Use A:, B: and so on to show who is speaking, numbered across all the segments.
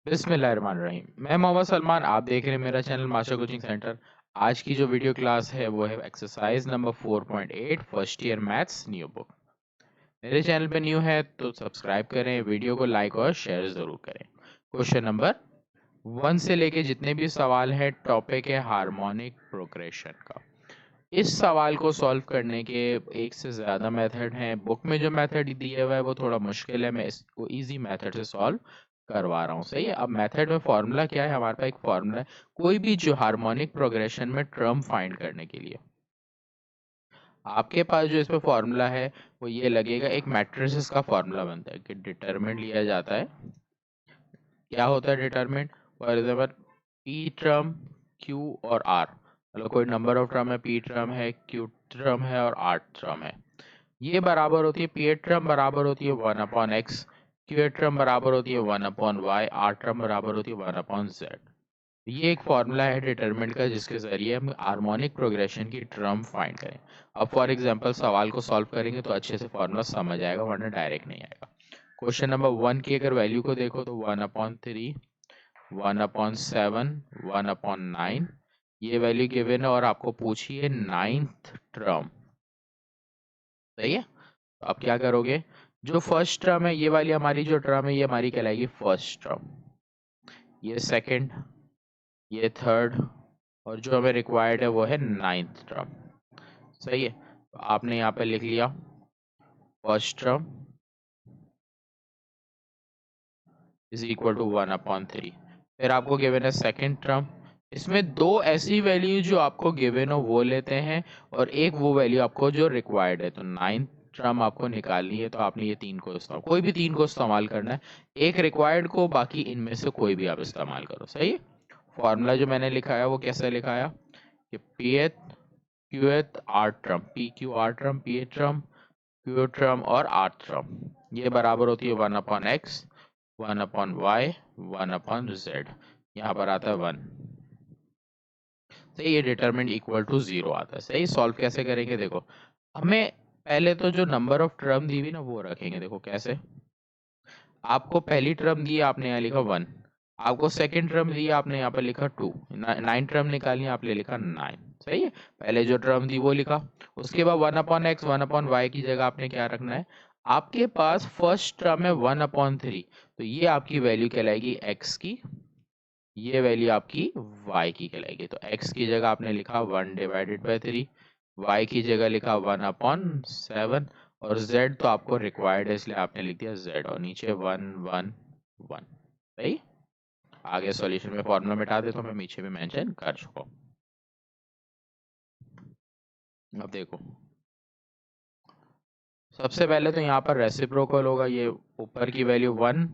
A: बिस्मिल्लाहिर्रहमानिर्रहीम। मैं मोहम्मद सलमान, आप देख रहे हैं मेरा चैनल मास्टर कोचिंग सेंटर। आज की जो वीडियो क्लास है वो है exercise number 4.8 first year maths new book. मेरे चैनल पे न्यू है तो सब्सक्राइब करें, वीडियो को लाइक और शेयर ज़रूर करें। क्वेश्चन नंबर 1 से लेके जितने भी सवाल है टॉपिक है हार्मोनिक प्रोग्रेशन का। इस सवाल को सॉल्व करने के एक से ज़्यादा मेथड हैं। बुक में जो मेथड दिया हुआ है वो थोड़ा मुश्किल है, मैं इसको इजी मेथड से सॉल्व करवा रहा हूँ। सही है। अब मेथड में फॉर्मूला क्या है, हमारे पास एक फॉर्मूला है कोई भी जो हार्मोनिक प्रोग्रेशन में टर्म फाइंड करने के लिए। आपके पास जो इसमें फॉर्मूला है वो ये लगेगा, एक मैट्रिसेस का फॉर्मूला बनता है कि डिटरमिनेंट लिया जाता है। क्या होता है determinant? For example P term, Q और आर, मतलब कोई नंबर ऑफ टर्म है, पी टर्म है, क्यू टर्म है और आर टर्म है। ये बराबर होती है, पी ए टर्म बराबर होती है 1/x, क्यू ए टर्म बराबर होती है 1/y, आर टर्म बराबर होती है 1/z। ये एक फॉर्मूला है डिटरमिनेंट का जिसके जरिए हम हार्मोनिक प्रोग्रेशन की टर्म फाइंड करें। अब फॉर एग्जांपल सवाल को सॉल्व करेंगे तो अच्छे से फॉर्मूला समझ आएगा, वरना डायरेक्ट नहीं आएगा। क्वेश्चन नंबर 1 की अगर वैल्यू को देखो तो 1/3, 1/7, 1/9 ये वैल्यू गिवन है और आपको पूछी है नाइन्थ टर्म। सही है। तो आप क्या करोगे, जो फर्स्ट टर्म है ये वाली हमारी जो टर्म है ये हमारी कहलाएगी फर्स्ट टर्म, ये सेकंड, ये थर्ड और जो हमें रिक्वायर्ड है वो है नाइन्थ टर्म। सही है। तो आपने यहाँ पे लिख लिया first term is equal to 1/3। फिर आपको गिवन है सेकंड टर्म। इसमें दो ऐसी वैल्यू जो आपको गिवन हो वो लेते हैं और एक वो वैल्यू आपको जो रिक्वायर्ड है। तो नाइन्थ टर्म आपको निकालनी है तो आपने ये तीन को इस्तेमाल, कोई भी तीन को इस्तेमाल करना है, एक रिक्वायर्ड को, बाकी इनमें से कोई भी आप इस्तेमाल करो। सही है। फॉर्मूला जो मैंने लिखा है वो कैसे लिखाया कि P th Q th R term, P Q R term, P A term, Q term और आर टर्म, ये बराबर होती है 1/x, 1/y, 1/z। यहाँ पर आता है 1। सही, ये डिटरमिनेंट इक्वल टू 0 आता है। सही। सॉल्व कैसे करेंगे देखो, हमें पहले तो जो नंबर ऑफ टर्म दी हुई ना वो रखेंगे। देखो कैसे, आपको पहली टर्म दी आपने यहाँ लिखा 1, आपको सेकंड टर्म दी आपने यहाँ पर लिखा 2, 9 टर्म निकालनी आपने लिखा 9। सही है। पहले जो टर्म दी वो लिखा, उसके बाद 1/x 1/y की जगह आपने क्या रखना है, आपके पास फर्स्ट टर्म है 1/3, तो ये आपकी वैल्यू कहलाएगी x की, ये वैल्यू आपकी y की कहलाएगी। तो x की जगह आपने लिखा 1/3, y की जगह लिखा 1/7 और z तो आपको रिक्वायर्ड है इसलिए आपने लिख दिया z और नीचे 1/1/1। सही। आगे सॉल्यूशन में फॉर्मूला मिटा दे तो मैं नीचे भी मेंशन कर चुका हूँ। अब देखो, सबसे पहले तो यहाँ पर रेसिप्रोकल होगा, ये ऊपर की वैल्यू 1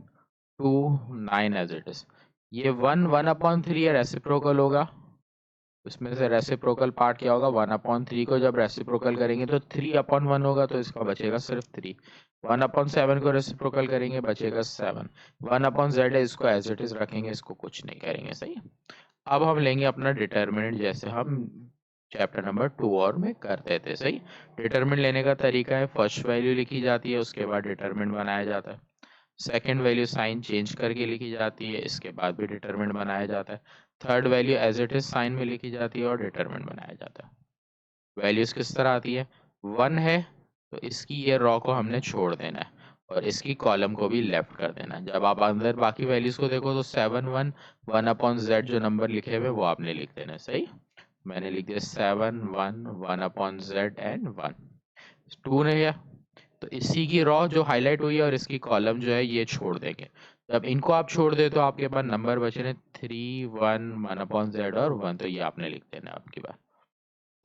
A: 2 9 एज इट इज, ये 1/3 है रेसिप्रोकल होगा। उसमें से रेसिप्रोकल पार्ट क्या होगा, 1/3 को जब रेसिप्रोकल करेंगे तो 3/1 होगा, तो इसका बचेगा सिर्फ 3। 1/7 को रेसिप्रोकल करेंगे बचेगा 7। 1/z है, इसको एज इट इज रखेंगे, इसको कुछ नहीं करेंगे। सही। अब हम लेंगे अपना डिटर्मिनेंट जैसे हम चैप्टर नंबर 2 और में करते थे। सही। डिटर्मिनेंट लेने का तरीका है, फर्स्ट वैल्यू लिखी जाती है, उसके बाद डिटर्मिनेंट बनाया जाता है। सेकंड वैल्यू साइन चेंज करके लिखी जाती है, इसके बाद भी डिटरमिनेंट बनाया जाता है। Third value as it is sign में लिखी जाती है और डिटरमिनेंट बनाया जाता है। वैल्यूज किस तरह आती है, 1 है तो इसकी ये रॉ को हमने छोड़ देना है और इसकी कॉलम को भी लेफ्ट कर देना है। जब आप अंदर बाकी वैल्यूज को देखो तो 7 1 1/z जो नंबर लिखे हुए वो आपने लिख देना है। सही। मैंने लिख दिया 7 1 1/z एंड 1। 2 ने किया तो इसी की रॉ जो हाईलाइट हुई है और इसकी कॉलम जो है ये छोड़ देंगे। जब इनको आप छोड़ दे तो आपके पास नंबर बचे हैं 3 1 1/z और 1, तो ये आपने लिख देना है आपकी बात।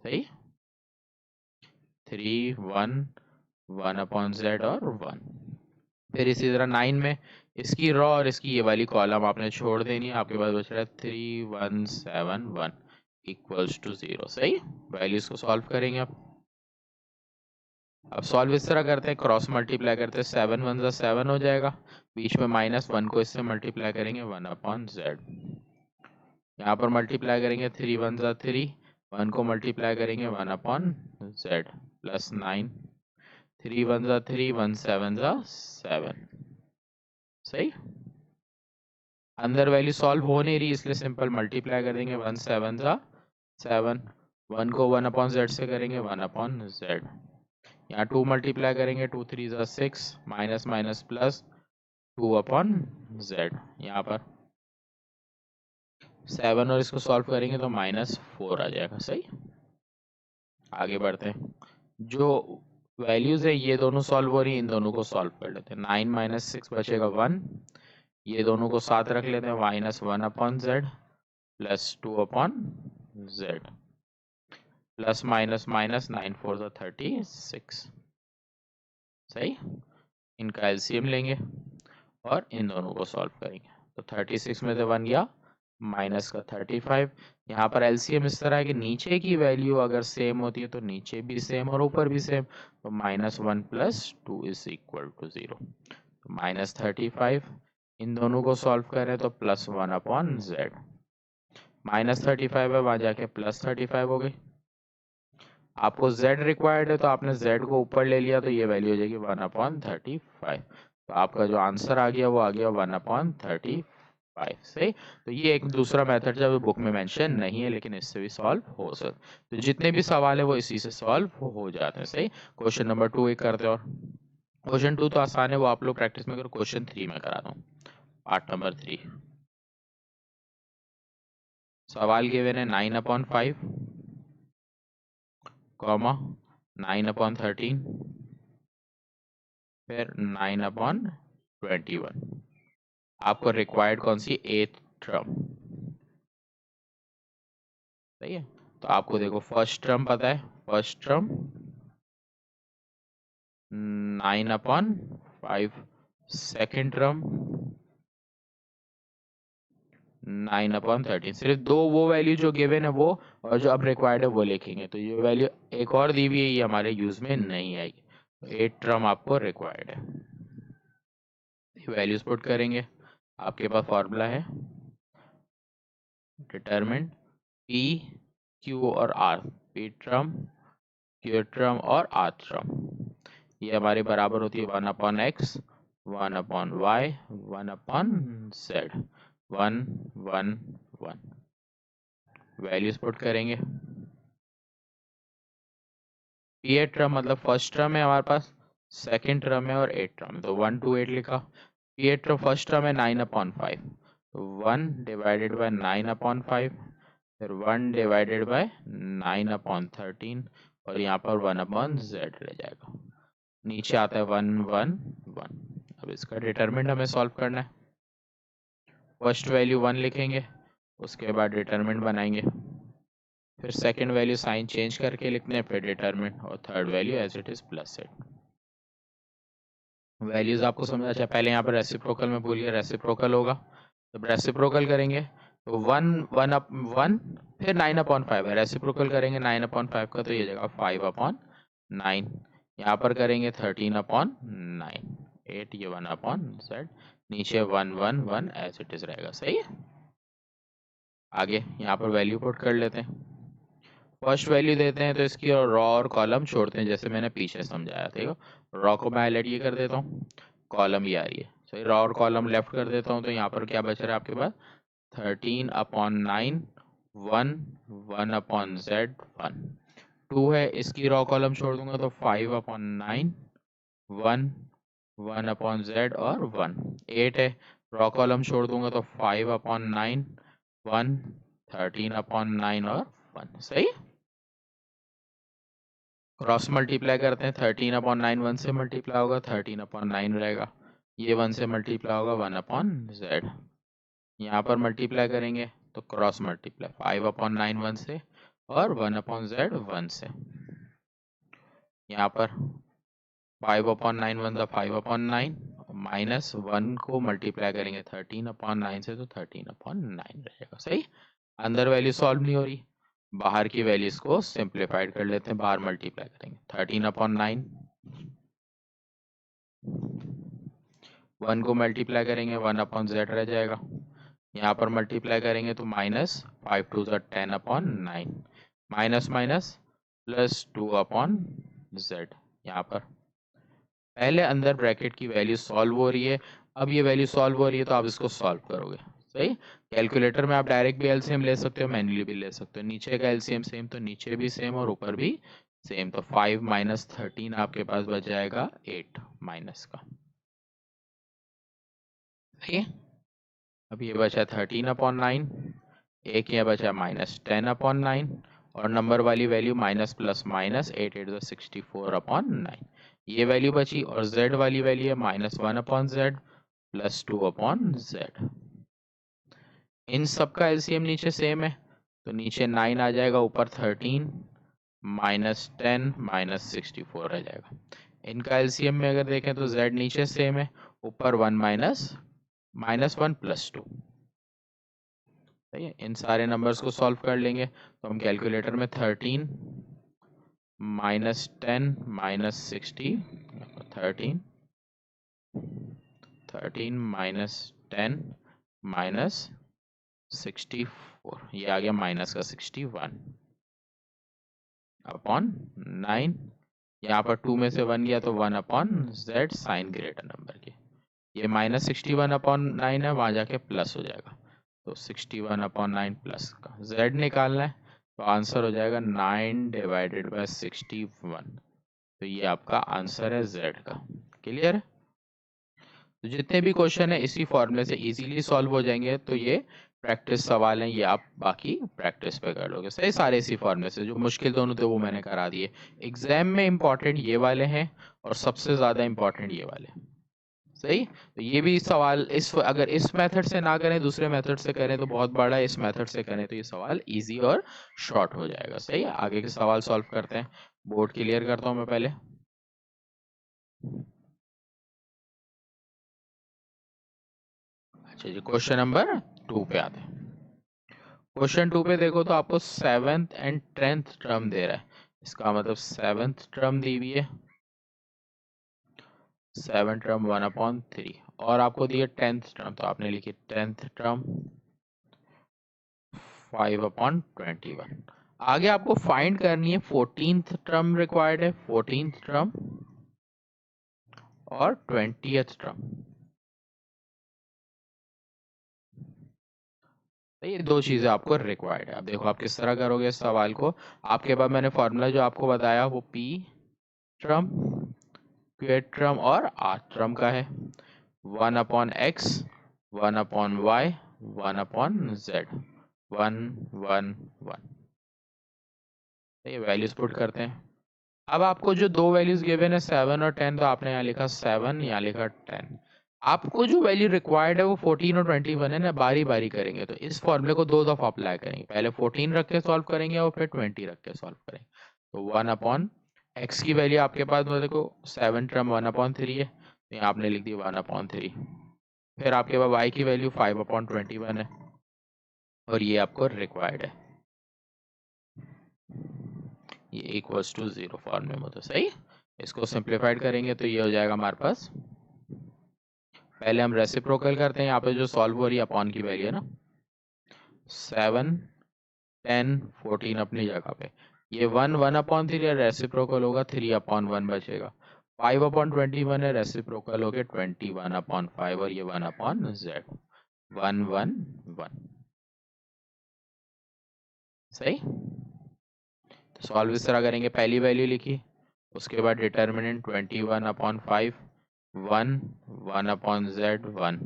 A: सही। 3 1 1/z और 1। फिर इसी तरह 9 में इसकी रॉ और इसकी ये वाली कॉलम आपने छोड़ देनी है, आपके पास बच रहा है 3 1 7 1 इक्वल्स टू 0। सही। वैल्यूज को सॉल्व करेंगे अब सॉल्व इस तरह करते हैं, क्रॉस मल्टीप्लाई करते हैं, 7 1 ज़ा 7 हो जाएगा, बीच में -1 को इससे मल्टीप्लाई करेंगे 1/z, यहाँ पर मल्टीप्लाई करेंगे 3 1 ज़ा 3, 1 को मल्टीप्लाई करेंगे 1/z प्लस 9, 3 1 ज़ा 3, 1 7 ज़ा 7। सही। अंदर वैल्यू सॉल्व हो नहीं रही, इसलिए सिंपल मल्टीप्लाई कर देंगे। 1 7 सा 7, 1 को 1 अपॉन जेड से करेंगे 1 अपॉन जेड। यहाँ 2 मल्टीप्लाई करेंगे, 2 3 सा 6, minus minus plus 2 upon Z. यहाँ पर 7 और इसको सॉल्व करेंगे तो -4 आ जाएगा। सही, आगे बढ़ते हैं। जो वैल्यूज है ये दोनों सॉल्व हो रही है, इन दोनों को सॉल्व कर लेते हैं। 9 माइनस 6 बचेगा 1, ये दोनों को साथ रख लेते हैं। -1 upon Z plus 2 upon Z plus minus minus 9 4 सा 36। सही, इनका एलसीएम लेंगे और इन दोनों को सॉल्व करेंगे। तो 36 में से 1 गया, माइनस का 35। यहाँ पर एलसीएम इस तरह है कि नीचे की वैल्यू अगर सेम होती है तो नीचे भी सेम और ऊपर भी सेम, तो -1 प्लस 2 इज इक्वल टू 0। तो -35, इन दोनों को सॉल्व करें तो +1 अपॉन जेड। -35 है, वहां जाके +35 हो गई। आपको z रिक्वायर्ड है तो आपने z को ऊपर ले लिया, तो ये वैल्यू हो जाएगी 1/35। तो आपका जो आंसर आ गया वो आ गया 1/35। सही। तो ये एक दूसरा मेथड जब बुक में मेंशन नहीं है, लेकिन इससे भी सॉल्व हो सकता। तो जितने भी सवाल है वो इसी से सॉल्व हो जाते हैं। सही। क्वेश्चन नंबर 2 एक करते हैं, और क्वेश्चन 2 तो आसान है, वो आप लोग प्रैक्टिस में करो। क्वेश्चन 3 में कराता हूँ, पार्ट नंबर 3। सवाल गिवन है 9/5, कॉमा 9/13, फिर 9/21। आपको रिक्वायर्ड कौन सी, 8th टर्म। सही है। तो आपको देखो फर्स्ट टर्म पता है, फर्स्ट टर्म 9/5, सेकेंड टर्म 9/13। सिर्फ दो वो वैल्यू जो गिवन है वो, और जो अब रिक्वायर्ड है वो लिखेंगे। तो ये वैल्यू एक और दी हुई है, ये हमारे यूज में नहीं आएगी। तो 8 टर्म आपको रिक्वायर्ड है। वैल्यूज पुट करेंगे, आपके पास फॉर्मूला है डिटरमिन पी क्यू और R, P term Q term और आर टर्म। ये हमारे बराबर होती है 1/x, 1/y, 1/z, 1 1 1। Values put करेंगे। पी एट टर्म मतलब फर्स्ट टर्म है हमारे पास, सेकेंड टर्म है और 8 टर्म, तो 1 to 8 लिखा। P eight term first term है 9/5, तो 1 डिवाइडेड बाय 9/5, फिर 1 डिवाइडेड बाय 9/13, और यहाँ पर 1/z रह जाएगा। नीचे आता है 1 1 1। अब इसका डिटरमिनेंट हमें सॉल्व करना है। फर्स्ट वैल्यू 1 लिखेंगे, उसके बाद डिटरमिनेंट बनाएंगे, फिर सेकंड वैल्यू साइन चेंज करके लिखते हैं, फिर डिटरमिनेंट, और third value as it is plus it. Values आपको समझ अच्छा, पहले यहाँ पर रेसिप्रोकल में भूलिए, रेसिप्रोकल होगा तो रेसिप्रोकल करेंगे तो 1 1 अप 1, फिर 9/5 है, रेसिप्रोकल करेंगे 9/5 का, तो ये जगह 5/9। यहाँ पर करेंगे 13/9, 8, ये 1/z, नीचे 1 1 1 एज इट इज रहेगा। सही है। आगे यहाँ पर वैल्यू पुट कर लेते हैं। फर्स्ट वैल्यू देते हैं तो इसकी रॉ और कॉलम छोड़ते हैं, जैसे मैंने पीछे समझाया था। रॉ को मैं हाईलाइट ये कर देता हूँ, कॉलम ये आ रही है। सही, रॉ और कॉलम लेफ्ट कर देता हूँ, तो यहाँ पर क्या बच रहा है आपके पास, 13/9, 1 1/z 1। 2 है, इसकी रॉ कॉलम छोड़ दूंगा तो 5/9, 1 1/z और 1। 8 है, रॉ कॉलम छोड़ दूंगा तो 5/9, 1 13/9 और 1। सही। क्रॉस मल्टीप्लाई करते हैं, 13/9 1 से मल्टीप्लाई होगा, 13/9 रहेगा। ये 1 से मल्टीप्लाई होगा, 1/z। यहाँ पर मल्टीप्लाई करेंगे तो क्रॉस मल्टीप्लाई, 5/9 1 से और 1/z 1 से। यहाँ पर 5/9 1 था 5/9, माइनस 1 को मल्टीप्लाई करेंगे 13/9 से, तो 13/9 रहेगा। सही। अंदर वैल्यू सॉल्व नहीं हो रही, बाहर की वैल्यूज को सिंप्लीफाइड कर लेते हैं, बाहर मल्टीप्लाई करेंगे 13/9, 1 को मल्टीप्लाई करेंगे 1/z रह जाएगा। यहाँ पर मल्टीप्लाई करेंगे तो -5 2 10/9, माइनस माइनस प्लस 2/z। यहाँ पर पहले अंदर ब्रैकेट की वैल्यू सॉल्व हो रही है, अब ये वैल्यू सॉल्व हो रही है तो आप इसको सॉल्व करोगे। सही। कैलकुलेटर में आप डायरेक्ट भी एलसीएम ले सकते हो, मैन्युअली भी ले सकते हो। नीचे का एलसीएम सेम तो नीचे भी सेम और ऊपर भी सेम, तो 5 माइनस 13 आपके पास बच जाएगा 8 माइनस का। सही है। अब ये बचा 13/9, एक ये बचा -10/9, और नंबर वाली वैल्यू माइनस प्लस माइनस 8 8 64/9, ये वैल्यू बची। और z वाली वैल्यू है -1/z प्लस 2/z। इन सब का एलसीएम नीचे सेम है, तो नीचे 9 आ जाएगा, ऊपर 13 -10 -64 रह जाएगा। इनका एलसीएम में अगर देखें तो z नीचे सेम है, ऊपर 1 -1 प्लस 2। सही है। इन सारे नंबर्स को सॉल्व कर लेंगे तो हम कैलकुलेटर में 13 -10 -60, 13 -10 -64, ये आ गया माइनस का 61 अपॉन 9। यहाँ पर 2 में से 1 गया तो 1/z साइन ग्रेटर नंबर के। ये -61/9 है, वहां जाके प्लस हो जाएगा, तो 61/9 प्लस का z निकालना है, तो आंसर हो जाएगा 9 डिवाइडेड बाय 61। तो ये आपका आंसर है z का। क्लियर है। तो जितने भी क्वेश्चन है इसी फॉर्मूले से इजीली सॉल्व हो जाएंगे, तो ये प्रैक्टिस सवाल हैं, ये आप बाकी प्रैक्टिस पे कर लोगे। सही, सारे इसी फॉर्मूले से, जो मुश्किल दोनों थे वो मैंने करा दिए। एग्जाम में इंपॉर्टेंट ये वाले हैं और सबसे ज्यादा इंपॉर्टेंट ये वाले। सही। तो ये भी सवाल इस अगर इस मेथड से ना करें, दूसरे मेथड से करें तो बहुत बड़ा, इस मेथड से करें तो ये सवाल इजी और शॉर्ट हो जाएगा। सही है। आगे के सवाल सॉल्व करते हैं। बोर्ड क्लियर करता हूं मैं पहले। अच्छा जी, क्वेश्चन नंबर 2 पे आते हैं। क्वेश्चन 2 पे देखो तो आपको 7th एंड 10th टर्म दे रहा है। इसका मतलब 7th टर्म दी हुई है, 7 टर्म 1/3, और आपको दिए 10th टर्म, तो आपने लिखी 10th टर्म 5/21। आगे आपको फाइंड करनी है 14th टर्म रिक्वायर्ड है, 14th टर्म और 20th टर्म। तो ये दो चीजें आपको रिक्वायर्ड है। अब देखो आप किस तरह करोगे इस सवाल को। आपके पास मैंने फॉर्मूला जो आपको बताया वो p टर्म, q टर्म और r टर्म का है। 1/x, 1/y, 1/z, 1 1 1। ये वैल्यूज पुट करते हैं। अब आपको जो दो वैल्यूज गिवन है 7 और 10, तो आपने यहाँ लिखा 7, यहाँ लिखा 10। आपको जो वैल्यू रिक्वायर्ड है वो 14 और 21 है ना, बारी बारी करेंगे। तो इस फॉर्मूले को दो दफा अप्लाई करेंगे, पहले 14 रख के सॉल्व करेंगे और फिर 20 रख के सॉल्व करेंगे। तो 1/x की वैल्यू आपके पास देखो 7 टर्म 1/3 है, तो यहाँ आपने लिख दी 1/3। फिर आपके पास y की वैल्यू 5/21 है, और ये आपको रिक्वायर्ड है, ये इक्वल्स टू 0 फॉर्मूले में। तो सही, इसको सिंप्लीफाइड करेंगे तो ये हो जाएगा हमारे पास। पहले हम रेसिप्रोकल करते हैं, यहाँ पे जो सॉल्व हो रही है अपॉन की वैल्यू है ना, 7 10 14 अपनी जगह पे, ये 1 1/3 है, रेसिप्रोकल होगा 3/1 बचेगा। 5/21 है, रेसिप्रोकल हो गया 21/5, और ये 1/z 1 1 1। सही। तो सॉल्व इस तरह करेंगे, पहली वैल्यू लिखी, उसके बाद determinant 21/5, 1 1/z 1।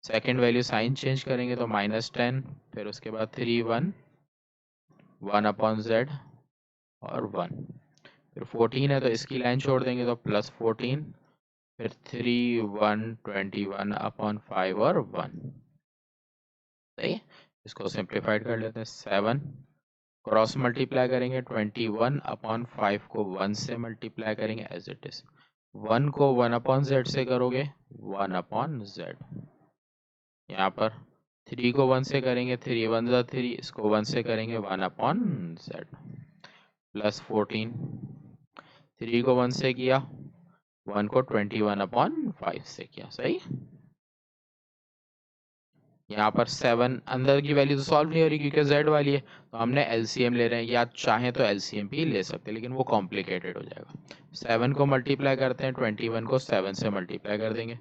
A: Second value sign change करेंगे तो -10, फिर उसके बाद 3 1 1/z और 1। फिर 14 है तो इसकी लाइन छोड़ देंगे तो +14, फिर 3 1 21/5 और 1। सही है। इसको सिंप्लीफाइड कर लेते हैं। 7 क्रॉस मल्टीप्लाई करेंगे, 21/5 को 1 से मल्टीप्लाई करेंगे एज इट इज। 1 को 1/z से करोगे 1/z। यहाँ पर 3 को 1 से करेंगे 3 1 ज़ा 3, इसको 1 से करेंगे 1/z प्लस 14। 3 को 1 से किया, 1 को 21/5 से किया। सही। यहाँ पर 7 अंदर की वैल्यू तो सॉल्व नहीं हो रही क्योंकि z वाली है, तो हमने एलसीएम ले रहे हैं, या चाहें तो एलसीएम भी ले सकते हैं लेकिन वो कॉम्प्लिकेटेड हो जाएगा। 7 को मल्टीप्लाई करते हैं, 21 को 7 से मल्टीप्लाई कर देंगे,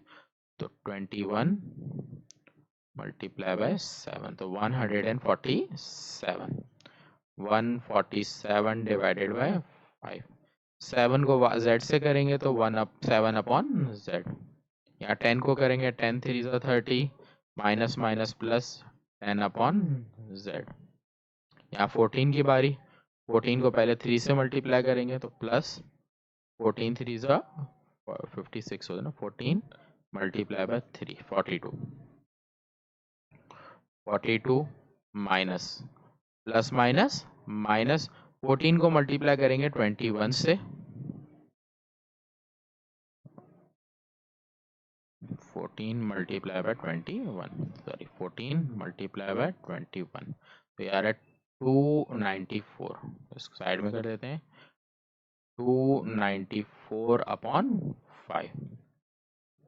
A: तो 21 मल्टीप्लाई बाय 7, तो 147, 147 डिवाइडेड बाय 5। 7 को z से करेंगे तो 7 अपॉन z। यहाँ 10 को करेंगे 10 3 ज़ा 30, minus minus plus 10 upon z। यहाँ 14 की बारी, 14 को पहले 3 से मल्टीप्लाई करेंगे तो प्लस 14 3 ज़ा 56 हो ना, 14 multiply by 3 42, 42 minus plus minus minus 14 को मल्टीप्लाई करेंगे 21 से, 14 multiply by 21, sorry 14 multiply by 21, तो यार है 294, इसको साइड में कर देते हैं, 294 अपॉन 5।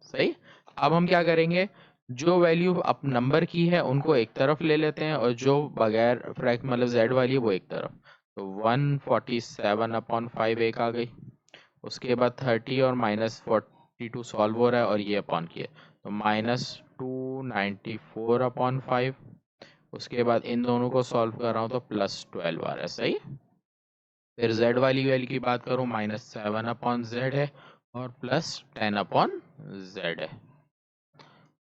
A: सही। अब हम क्या करेंगे, जो वैल्यू अब नंबर की है उनको एक तरफ ले लेते हैं और जो बगैर फ्रैक्ट मतलब z वाली है वो एक तरफ। तो 147 अपॉन 5 एक आ गई, उसके बाद 30 और माइनस 42 सॉल्व हो रहा है और ये अपॉन किए, तो माइनस 294 अपॉन 5, उसके बाद इन दोनों को सॉल्व कर रहा हूँ तो प्लस 12 आ रहा है। सही। फिर z वाली वैल्यू की बात करूँ, माइनस 7 अपॉन z है और प्लस 10 अपॉन z है।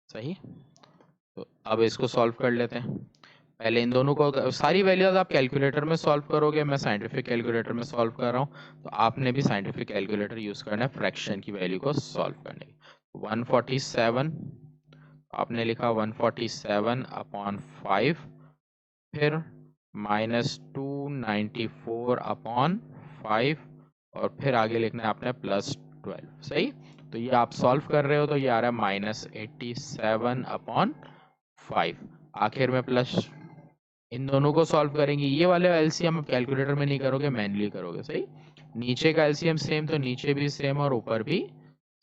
A: सही। तो अब इसको सॉल्व कर लेते हैं। पहले इन दोनों को, सारी वैल्यूज आप कैलकुलेटर में सॉल्व करोगे, मैं साइंटिफिक कैलकुलेटर में सॉल्व कर रहा हूँ, तो आपने भी साइंटिफिक कैलकुलेटर यूज करना है फ्रैक्शन की वैल्यू को सॉल्व करने के। 147 आपने लिखा 147 अपॉन 5, फिर माइनस 294 अपॉन 5 और फिर आगे लिखना है आपने प्लस 12। सही। तो ये आप सॉल्व कर रहे हो तो ये आ रहा है माइनस 87 अपॉन 5, आखिर में प्लस, इन दोनों को सॉल्व करेंगे। ये वाले एलसीएम आप कैलकुलेटर में नहीं करोगे, मैन्युअली करोगे। सही। नीचे का एलसीएम सेम तो नीचे भी सेम और ऊपर भी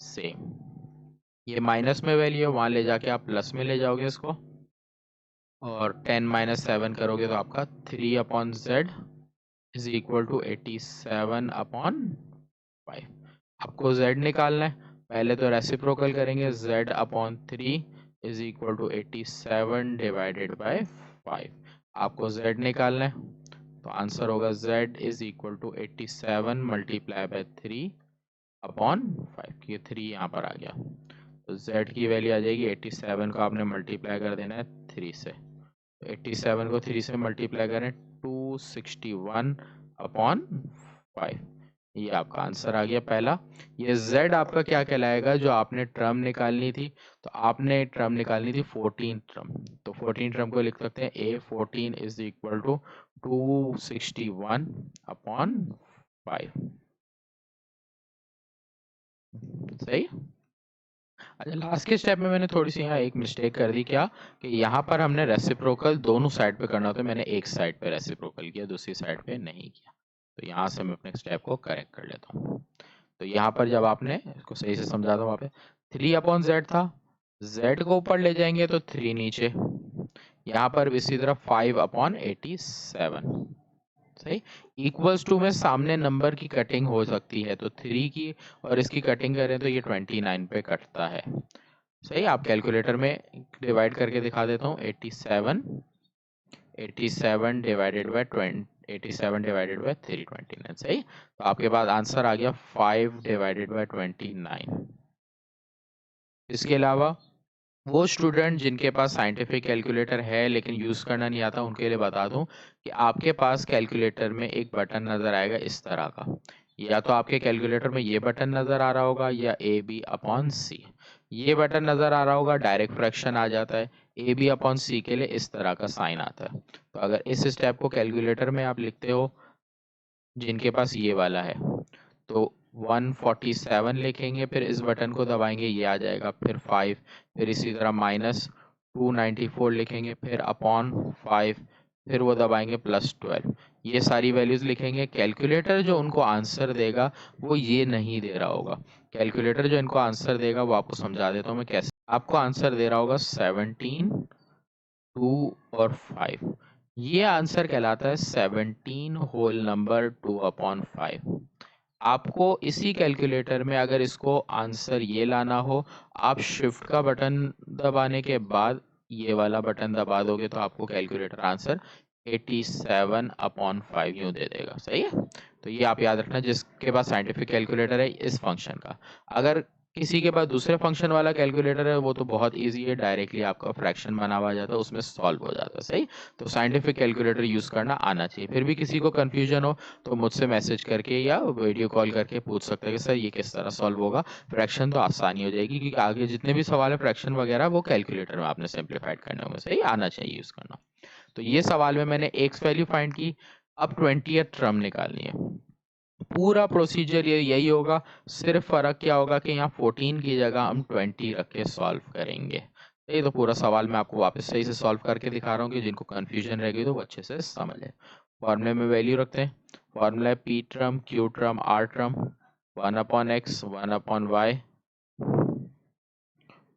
A: सेम। ये माइनस में वैल्यू है, वहां ले जाके आप प्लस में ले जाओगे इसको, और 10 माइनस 7 करोगे तो आपका 3 upon Z is equal to 87 upon 5। आपको z निकालना है, पहले तो रेसिप्रोकल करेंगे, z upon 3 is equal to 87 divided by 5। आपको z निकालना है तो आंसर होगा z is equal to 87 multiply by 3 upon 5। ये 3 यहाँ पर आ गया, तो z की वैल्यू आ जाएगी 87 को आपने मल्टीप्लाई कर देना है 3 से, तो 87 को 3 से मल्टीप्लाई करें 261 अपॉन 5। ये आपका आंसर आ गया पहला। ये z आपका क्या कहलाएगा, जो आपने टर्म निकालनी थी, तो आपने टर्म निकालनी थी 14 टर्म, तो 14 टर्म को लिख सकते हैं a14 is equal to 261 upon 5। सही। अच्छा, लास्ट के स्टेप में मैंने थोड़ी सी यहाँ एक मिस्टेक कर दी, क्या कि यहाँ पर हमने रेसिप्रोकल दोनों साइड पे करना होता है, मैंने एक साइड पे रेसिप्रोकल किया, दूसरी साइड पे नहीं किया, तो यहाँ से मैं अपने स्टेप को करेक्ट कर लेता हूँ। तो यहाँ पर जब आपने इसको सही से समझा दो, वहाँ पे 3 अपॉन जेड था, z को ऊपर ले जाएंगे तो 3 नीचे, यहाँ पर इसी तरह 5 अपॉन 87। सही। इक्वल्स टू में सामने नंबर की कटिंग हो सकती है, तो 3 की और इसकी कटिंग करें तो ये 29 पे कटता है। सही। आप कैलकुलेटर में डिवाइड करके दिखा देता हूँ, 87 डिवाइडेड बाय 87 डिवाइडेड बाय 329। सही। तो आपके पास आंसर आ गया 5 डिवाइडेड बाय 29। इसके अलावा वो स्टूडेंट जिनके पास साइंटिफिक कैलकुलेटर है लेकिन यूज़ करना नहीं आता, उनके लिए बता दूं कि आपके पास कैलकुलेटर में एक बटन नज़र आएगा इस तरह का, या तो आपके कैलकुलेटर में ये बटन नज़र आ रहा होगा या ए बी अपॉन सी। ये बटन नज़र आ रहा होगा, डायरेक्ट फ्रैक्शन आ जाता है, ए बी अपॉन सी के लिए इस तरह का साइन आता है। तो अगर इस स्टेप को कैलकुलेटर में आप लिखते हो, जिनके पास ये वाला है, तो 147 लिखेंगे, फिर इस बटन को दबाएंगे, ये आ जाएगा, फिर 5, फिर इसी तरह माइनस 294 लिखेंगे, फिर अपॉन 5, फिर वो दबाएंगे प्लस 12। ये सारी वैल्यूज लिखेंगे। कैलकुलेटर जो उनको आंसर देगा वो ये नहीं दे रहा होगा, कैलकुलेटर जो इनको आंसर देगा वो आपको समझा देता हूँ मैं कैसे। आपको आंसर दे रहा होगा 17, 2 और 5। ये आंसर कहलाता है 17 होल नंबर 2 अपॉन 5। आपको इसी कैलकुलेटर में अगर इसको आंसर ये लाना हो, आप शिफ्ट का बटन दबाने के बाद ये वाला बटन दबा दोगे तो आपको कैलकुलेटर आंसर 87/5 यूं दे देगा। सही है, तो ये आप याद रखना जिसके पास साइंटिफिक कैलकुलेटर है इस फंक्शन का। अगर किसी के पास दूसरे फंक्शन वाला कैलकुलेटर है वो तो बहुत इजी है, डायरेक्टली आपका फ्रैक्शन बना हुआ जाता है, उसमें सॉल्व हो जाता है। सही, तो साइंटिफिक कैलकुलेटर यूज करना आना चाहिए। फिर भी किसी को कंफ्यूजन हो तो मुझसे मैसेज करके या वीडियो कॉल करके पूछ सकते हैं कि सर ये किस तरह सॉल्व होगा। फ्रैक्शन तो आसानी हो जाएगी क्योंकि आगे जितने भी सवाल है फ्रैक्शन वगैरह वो कैलकुलेटर में आपने सिंप्लीफाइड करने होंगे। सही, आना चाहिए यूज करना। तो ये सवाल में मैंने एक्स वैल्यू फाइंड की, अब 20th टर्म निकालनी है। पूरा प्रोसीजर ये यही होगा, सिर्फ फर्क क्या होगा कि यहाँ 14 की जगह हम 20 रख के सॉल्व करेंगे। ये तो पूरा सवाल मैं आपको वापस सही से सॉल्व करके दिखा रहा हूँ कि जिनको कंफ्यूजन रहेगी तो वो अच्छे से समझ ले। फॉर्मूले में वैल्यू रखते हैं। फॉर्मूला है p term Q term r term 1/x 1/y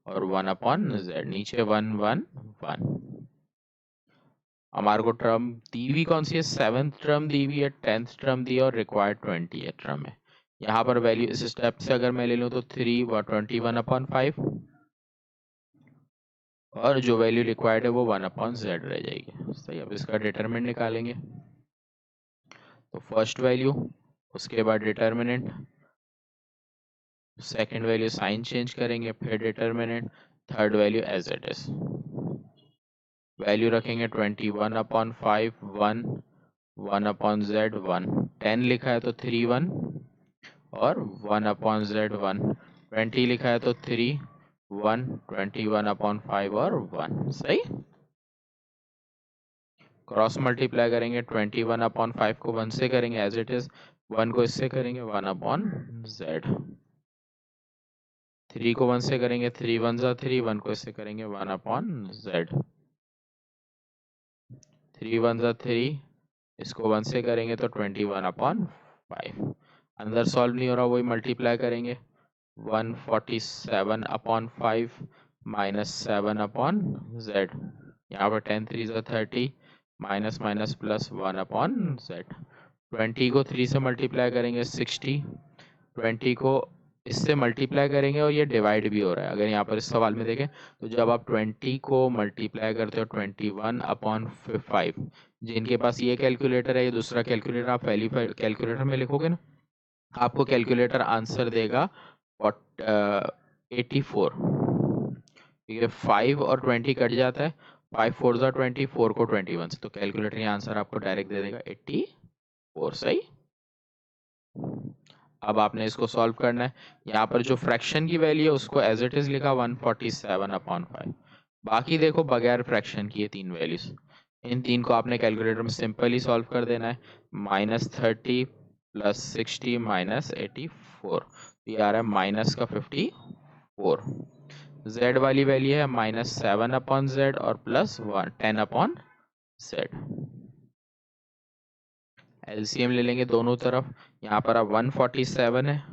A: और 1/z, नीचे 1 1 1। हमारे को टर्म दी हुई कौन सी है, 7th टर्म दी हुई है, 10th टर्म दी है और रिक्वायर्ड 20th टर्म है। यहाँ पर वैल्यू इस स्टेप से अगर मैं ले लूँ तो 3 व 21/5 और जो वैल्यू रिक्वायर्ड है वो 1/z रह जाएगी। सही, अब इसका डिटरमिनेंट निकालेंगे। तो फर्स्ट वैल्यू, उसके बाद determinant, second value sign change करेंगे, फिर determinant, third value as it is. Value रखेंगे 21/5 1 1/z 1, 10 लिखा है तो 3 1 और 1/z 1, 20 लिखा है तो 3 1 21/5 और 1। सही, क्रॉस मल्टीप्लाई करेंगे, 21/5 को 1 से करेंगे एज इट इज, 1 को इससे करेंगे 1/z, 3 को 1 से करेंगे 3 1 जा 3, 1 को इससे करेंगे 1/z, 3 1 जा 3, इसको 1 से करेंगे तो 21/5। अंदर सॉल्व नहीं हो रहा, वही मल्टीप्लाई करेंगे, 147/5 माइनस 7/z, यहाँ पर 10 3 जा 30, माइनस माइनस प्लस 1/z, 20 को 3 से मल्टीप्लाई करेंगे 60, 20 को इससे मल्टीप्लाई करेंगे और ये डिवाइड भी हो रहा है। अगर यहाँ पर इस सवाल में देखें तो जब आप 20 को मल्टीप्लाई करते हो 21/5, जिनके पास ये कैलकुलेटर है, ये दूसरा कैलकुलेटर आप पहली कैलकुलेटर में लिखोगे ना, आपको कैलकुलेटर आंसर देगा 84। ठीक है, 5 और 20 कट जाता है, 5 4 जा 20, 4 को 21 से, तो कैलकुलेटर ये आंसर आपको डायरेक्ट दे देगा 84। सही, अब आपने इसको सॉल्व करना है। यहाँ पर जो फ्रैक्शन की वैल्यू है उसको एज इट इज लिखा 147/5। बाकी देखो बगैर फ्रैक्शन की ये तीन वैल्यूज, इन तीन को आपने कैलकुलेटर में सिंपली सॉल्व कर देना है। -30 + 60 - 84, ये आ रहा है माइनस का 54। z वाली वैल्यू है -7/z और +1 10/z। एलसीएम ले लेंगे दोनों तरफ, यहाँ पर अब 147 है,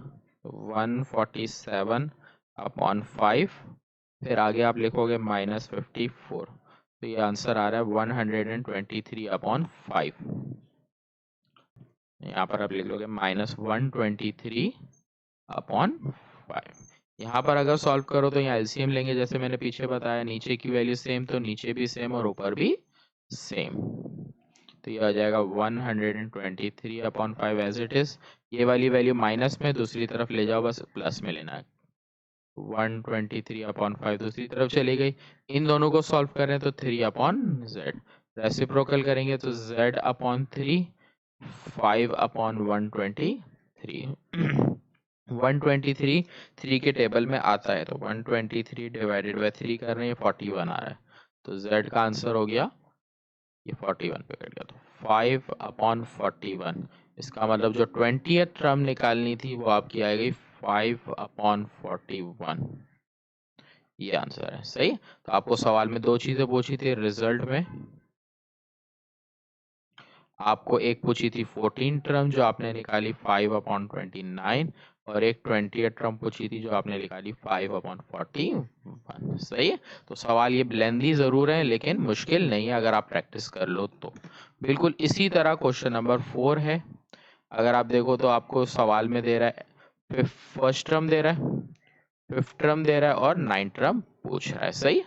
A: 147/5, फिर आगे आप लिखोगे -54, तो ये आंसर आ रहा है 123/5। यहाँ पर आप लिख लोगे -123/5। यहाँ पर अगर सॉल्व करो तो यहाँ एलसीएम लेंगे, जैसे मैंने पीछे बताया, नीचे की वैल्यू सेम तो नीचे भी सेम और ऊपर भी सेम, तो ये आ जाएगा 123/5 एज इट इज। ये वाली वैल्यू माइनस में दूसरी तरफ ले जाओ, बस प्लस में लेना है। 123/5 दूसरी तरफ चली गई। इन दोनों को सॉल्व करें तो 3/z, रेसिप्रोकल करेंगे तो z/3, 5/123। 123 3 के टेबल में आता है, तो 123 डिवाइडेड बाय 3 कर रहे हैं, 41 आ रहा है, तो z का आंसर हो गया ये 41 पे कट गया, तो 5/41। इसका मतलब जो 20th टर्म निकालनी थी वो आपकी आ गई 5/41। ये आंसर है। सही, तो आपको सवाल में दो चीजें पूछी थी, रिजल्ट में आपको एक पूछी थी 14 टर्म जो आपने निकाली 5/29, और एक 20th टर्म पूछी थी जो आपने निकाली 5/41। सही है, तो सवाल ये लेंथी जरूर है लेकिन मुश्किल नहीं है अगर आप प्रैक्टिस कर लो तो। बिल्कुल इसी तरह क्वेश्चन नंबर 4 है। अगर आप देखो तो आपको सवाल में दे रहा है फर्स्ट टर्म दे रहा है, फिफ्थ टर्म दे रहा है और 9th टर्म पूछ रहा है। सही,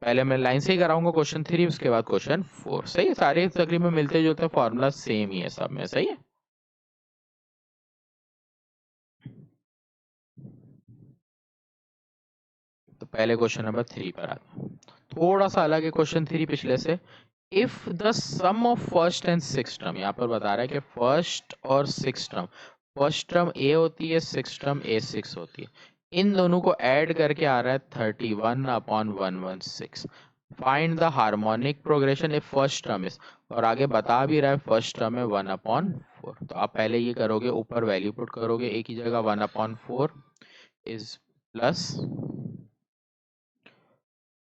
A: पहले मैं लाइन से ही कराऊंगा क्वेश्चन 3, उसके बाद क्वेश्चन 4। सही है, सारे तकरीबन मिलते जुलते फॉर्मूला सेम ही है सब में। सही है, तो पहले क्वेश्चन नंबर 3 पर आते हैं। थोड़ा सा अलग है क्वेश्चन 3 पिछले से। If the sum of first and six term, यहाँ पर बता रहा है कि फर्स्ट और six term, first term a होती है, सिक्स टर्म ए सिक्स होती है, इन दोनों को ऐड करके आ रहा है 31/116। Find the harmonic progression if first term is, और आगे बता भी रहा है फर्स्ट टर्म है 1/4। तो आप पहले ये करोगे, ऊपर वैल्यू पुट करोगे एक ही जगह, 1/4 is plus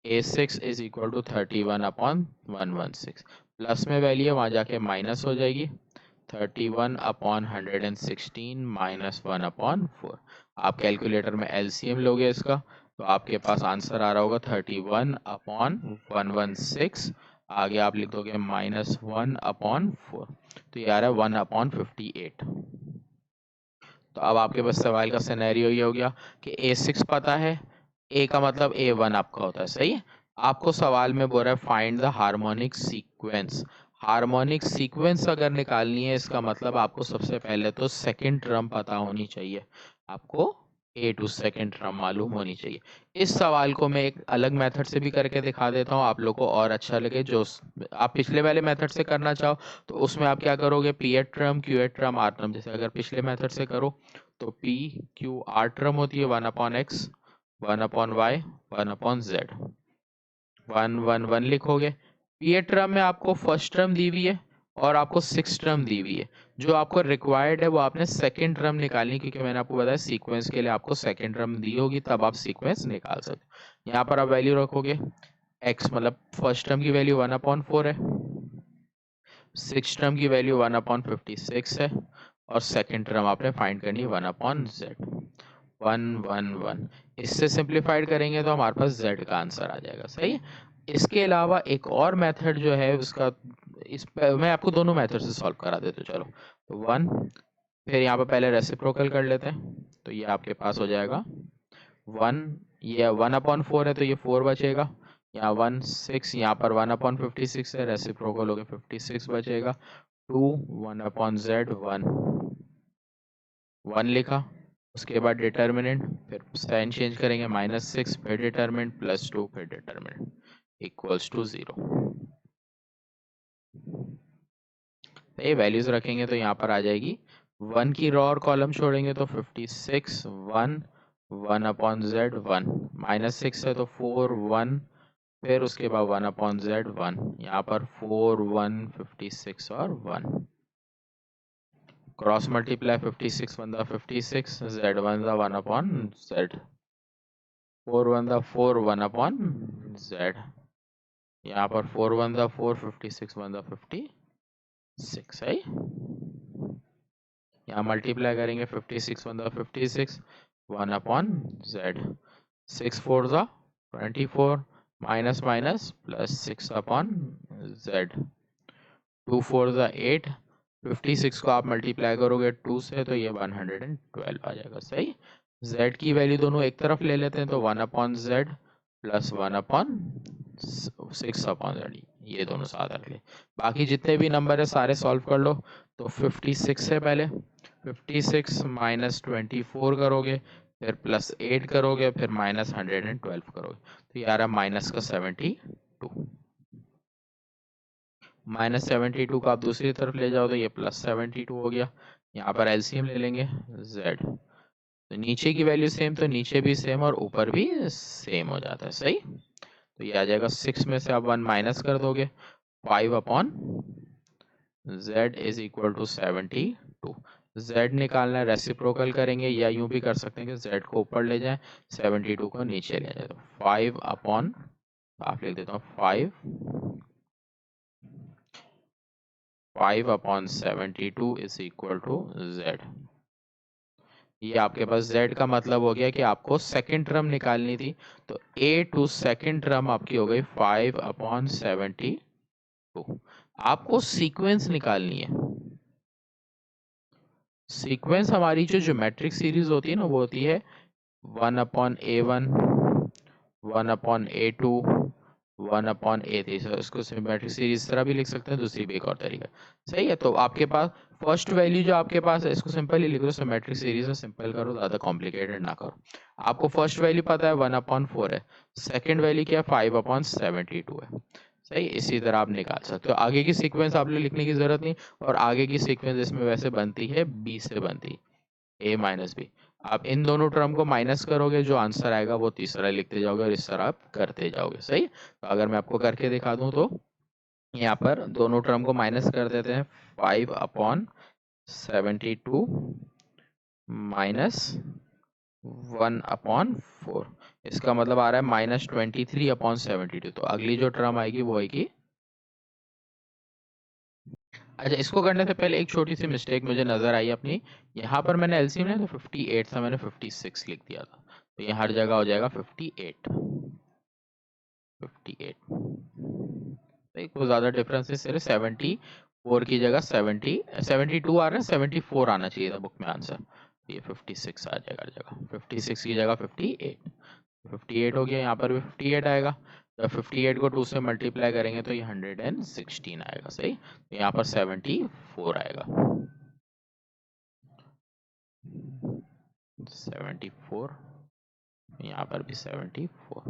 A: a6 is equal to 31/116। Plus में वैल्यू है, वहां जाके माइनस हो जाएगी, 31/116 माइनस 1/4। आप कैलकुलेटर में एलसीएम लोगे इसका, तो आपके पास आंसर आ रहा होगा 31/116। आगे आप लिख दोगे -1/4, तो ये आ रहा है 1/58। तो अब आपके पास सवाल का सिनेरियो ये हो गया कि a6 पता है, ए का मतलब a1 आपका होता है। सही है, आपको सवाल में बोल रहा है find the harmonic sequence. Harmonic sequence अगर निकालनी है, इसका मतलब आपको सबसे पहले तो सेकंड टर्म पता होनी चाहिए, आपको ए टू सेकेंड टर्म मालूम होनी चाहिए। इस सवाल को मैं एक अलग मेथड से भी करके दिखा देता हूँ, आप लोग को और अच्छा लगे। जो आप पिछले वाले मेथड से करना चाहो तो उसमें आप क्या करोगे, p eight term, q at term, r term. जैसे अगर पिछले मेथड से करो तो पी क्यू आर टर्म होती है 1/x, 1/y, 1/z, 1 लिखोगे। पी ए टर्म में आपको फर्स्ट टर्म दी हुई है और आपको सिक्स टर्म दी हुई है। जो आपको रिक्वायर्ड है वो आपने सेकंड टर्म निकालनी, क्योंकि मैंने आपको बताया सीक्वेंस के लिए आपको सेकंड टर्म दी होगी, तब आप सीक्वेंस निकाल सकते। यहाँ पर आप वैल्यू रखोगे, x मतलब फर्स्ट टर्म की वैल्यू 1/4 है, सिक्स टर्म की वैल्यू 1/56 है, और सेकंड टर्म आपने फाइंड करनी है 1/z, 1 इससे सिंप्लीफाइड करेंगे तो हमारे पास z का आंसर आ जाएगा। सही है, इसके अलावा एक और मेथड जो है उसका, मैं आपको दोनों मेथड से सॉल्व करा देता हूँ। चलो, तो 1, फिर यहाँ पे पहले रेसिप्रोकल कर लेते हैं, तो ये आपके पास हो जाएगा 1, ये 1/4 है तो ये 4 बचेगा, यहाँ 1 6, यहाँ पर 1/56 है, रेसिप्रोकल हो गया 56 बचेगा, 2 1/z 1 लिखा। उसके बाद डिटर्मिनेंट, फिर साइन चेंज करेंगे, -6, फिर डिटर्मिनेंट, +2, फिर डिटर्मिनेंट इक्वल्स टू 0। ये वैल्यूज रखेंगे तो यहाँ पर आ जाएगी 1 की रॉ और कॉलम छोड़ेंगे तो 56 1 1/z 1, -6 है तो 4 1, फिर उसके बाद 1/z 1, यहाँ पर 4 1 56 और 1, cross multiply 56 1 56, z1 1/z, 4 1 4 1/z, यहाँ पर 4 1 4 56 1 56 है। यहाँ मल्टीप्लाई करेंगे 56 1 56, 1/z, 6 4 24, minus minus plus 6/z, 2 4 8, 56 को आप मल्टीप्लाई करोगे 2 से तो ये 112 आ जाएगा। सही, z की वैल्यू दोनों एक तरफ ले लेते हैं तो 1/z प्लस 1/6/z, ये दोनों साथ रख ले। बाकी जितने भी नंबर है सारे सॉल्व कर लो। तो 56 है, पहले 56 -24 करोगे, फिर +8 करोगे, फिर -112 करोगे, तो ये आ रहा है -72। -72 को आप दूसरी तरफ ले जाओ तो ये +72 हो गया। यहाँ पर एलसीएम ले लेंगे z, तो नीचे की वैल्यू सेम तो नीचे भी सेम और ऊपर भी सेम हो जाता है। सही, तो ये आ जाएगा 6 में से आप 1 माइनस कर दोगे, 5/z is equal to 72। z निकालना है, रेसिप्रोकल करेंगे या यूं भी कर सकते हैं कि z को ऊपर ले जाएं, 72 को नीचे ले जाए, तो 5 अपॉन, आप लिख देता हूँ 5/72 इज इक्वल टू z। ये आपके पास z का मतलब हो गया कि आपको सेकंड टर्म निकालनी थी, तो a टू सेकंड टर्म आपकी हो गई 5/72। आपको सीक्वेंस निकालनी है। सीक्वेंस हमारी जो ज्योमेट्रिक सीरीज होती है ना, वो होती है 1/a1, 1/a2, 1/a थी। so इसको सिमेट्रिक सीरीज इस तरह भी लिख सकते हैं, दूसरी भी एक और तरीका। सही है, तो आपके पास फर्स्ट वैल्यू जो आपके पास है इसको सिंपल ही लिख दो, सिमेट्रिक सीरीज में सिंपल करो, ज़्यादा कॉम्प्लिकेटेड ना करो। आपको फर्स्ट वैल्यू पता है 1/4 है, सेकेंड वैल्यू क्या है 5/72 है। सही, इसी तरह आप निकाल सकते हो। आगे की सीक्वेंस आप लोग लिखने की जरूरत नहीं, और आगे की सीक्वेंस इसमें वैसे बनती है बी से बनती है, a माइनस बी। आप इन दोनों टर्म को माइनस करोगे, जो आंसर आएगा वो तीसरा लिखते जाओगे और इस तरह आप करते जाओगे। सही, तो अगर मैं आपको करके दिखा दूं तो यहाँ पर दोनों टर्म को माइनस कर देते हैं, 5/72 माइनस 1/4, इसका मतलब आ रहा है -23/72। तो अगली जो टर्म आएगी वो आएगी। अच्छा, इसको करने से पहले एक छोटी सी मिस्टेक मुझे नजर आई अपनी। यहाँ पर मैंने एलसीएम लिया तो 58 था, मैंने 56 लिख दिया था, तो यहाँ हर जगह हो जाएगा 58। 58 तो वो ज्यादा डिफरेंस है, सिर्फ 74 की जगह 72 आ रहा है, 74 आना चाहिए था बुक में आंसर, तो ये 56 आ जाएगा हर जगह, 56 की जगह 58। 58 हो गया, यहाँ पर भी 58 आएगा। जब 58 को 2 से मल्टीप्लाई करेंगे तो ये 116 आएगा। सही, तो यहाँ पर 74 आएगा, 74, यहाँ पर भी 74।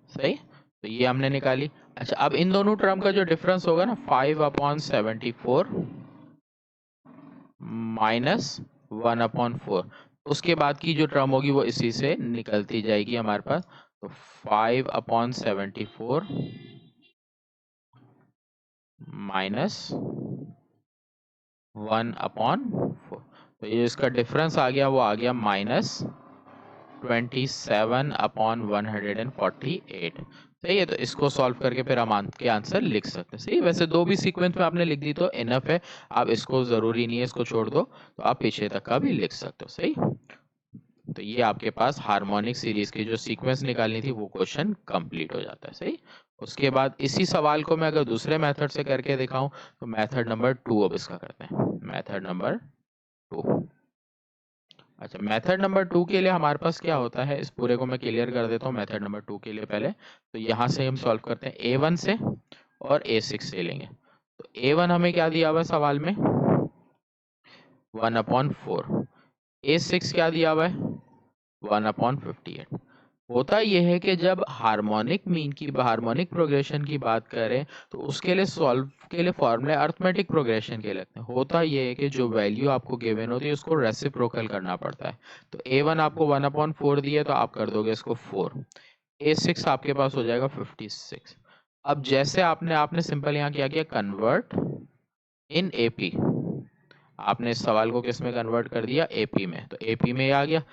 A: सही, तो ये हमने निकाली। अच्छा, अब इन दोनों टर्म का जो डिफरेंस होगा ना 5/74 माइनस 1/4, उसके बाद की जो टर्म होगी वो इसी से निकलती जाएगी हमारे पास। तो 5/74 माइनस 1/4, तो ये इसका डिफरेंस आ गया, वो आ गया -27/148। सही है, तो इसको सॉल्व करके फिर हम के आंसर लिख सकते हैं। सही है, वैसे दो भी सीक्वेंस में आपने लिख दी तो इनफ है, आप इसको जरूरी नहीं है इसको छोड़ दो, तो आप पीछे तक का भी लिख सकते हो। सही, तो ये आपके पास हार्मोनिक सीरीज की जो सीक्वेंस निकालनी थी वो क्वेश्चन कंप्लीट हो जाता है। सही, उसके बाद इसी सवाल को मैं अगर दूसरे मेथड से करके दिखाऊं तो मेथड नंबर 2 अब इसका करते हैं, मेथड नंबर 2। अच्छा, मेथड नंबर 2 के लिए हमारे पास क्या होता है, इस पूरे को मैं क्लियर कर देता हूँ। मेथड नंबर 2 के लिए पहले तो यहाँ से हम सॉल्व करते हैं, A1 से और A6 से लेंगे। तो A1 हमें क्या दिया हुआ है सवाल में 1/4, A6 क्या दिया हुआ है 1/58। होता यह है कि जब हार्मोनिक प्रोग्रेशन की बात करें तो उसके लिए सॉल्व के लिए फॉर्मूले अर्थमेटिक प्रोग्रेशन के लगते हैं। होता यह है कि जो वैल्यू आपको गिवन होती है उसको रेसिप्रोकल करना पड़ता है। तो A1 आपको 1/4 दिया तो आप कर दोगे इसको 4, A6 आपके पास हो जाएगा 56। अब जैसे आपने आपने सिंपल यहाँ क्या किया, कन्वर्ट इन AP, आपने इस सवाल को किस में कन्वर्ट कर दिया, AP में, तो AP में आ गया।